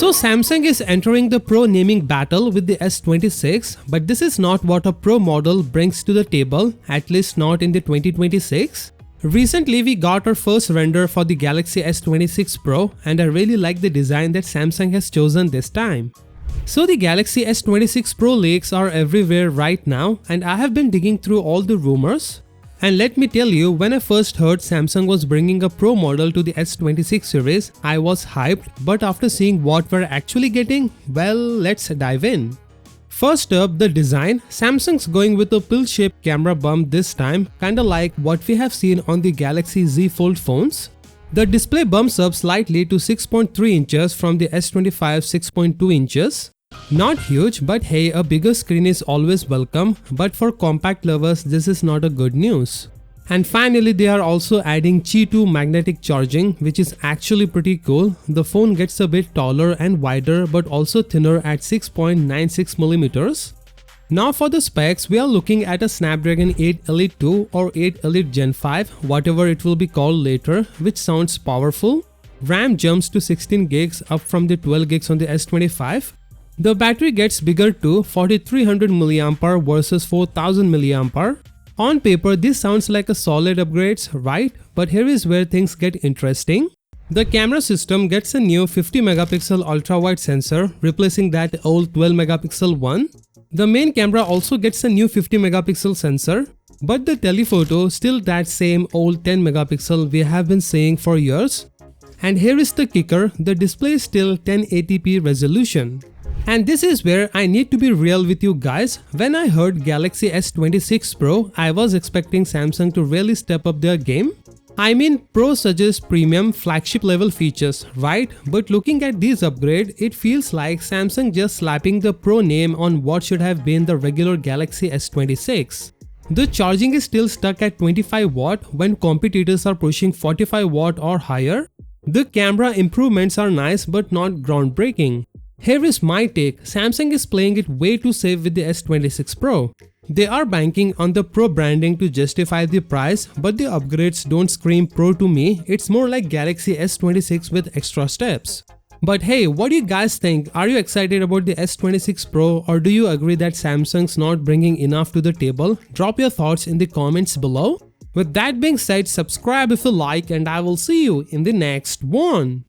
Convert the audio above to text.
So Samsung is entering the Pro naming battle with the S26, but this is not what a Pro model brings to the table, at least not in the 2026. Recently we got our first render for the Galaxy S26 Pro and I really like the design that Samsung has chosen this time. So the Galaxy S26 Pro leaks are everywhere right now and I have been digging through all the rumors. And let me tell you, when I first heard Samsung was bringing a Pro model to the S26 series, I was hyped, but after seeing what we're actually getting, well, let's dive in. First up, the design. Samsung's going with a pill-shaped camera bump this time, kinda like what we have seen on the Galaxy Z Fold phones. The display bumps up slightly to 6.3 inches from the S25 6.2 inches. Not huge, but hey, a bigger screen is always welcome, but for compact lovers this is not a good news. And finally they are also adding Qi 2 magnetic charging, which is actually pretty cool. The phone gets a bit taller and wider but also thinner at 6.96mm. Now for the specs, we are looking at a Snapdragon 8 Elite 2 or 8 Elite Gen 5, whatever it will be called later, which sounds powerful. RAM jumps to 16 gigs up from the 12 gigs on the S25. The battery gets bigger to 4300 mAh versus 4000 mAh. On paper this sounds like a solid upgrades, right? But here is where things get interesting. The camera system gets a new 50 megapixel ultra-wide sensor, replacing that old 12 megapixel one. The main camera also gets a new 50 megapixel sensor, but the telephoto still that same old 10 megapixel we have been seeing for years. And here is the kicker, the display is still 1080p resolution. And this is where I need to be real with you guys. When I heard Galaxy S26 Pro, I was expecting Samsung to really step up their game. I mean, Pro suggests premium flagship level features, right? But looking at these upgrades, it feels like Samsung just slapping the Pro name on what should have been the regular Galaxy S26. The charging is still stuck at 25 watt when competitors are pushing 45 watt or higher. The camera improvements are nice but not groundbreaking. Here is my take, Samsung is playing it way too safe with the S26 Pro. They are banking on the Pro branding to justify the price, but the upgrades don't scream Pro to me, it's more like Galaxy S26 with extra steps. But hey, what do you guys think? Are you excited about the S26 Pro or do you agree that Samsung's not bringing enough to the table? Drop your thoughts in the comments below. With that being said, subscribe if you like and I will see you in the next one.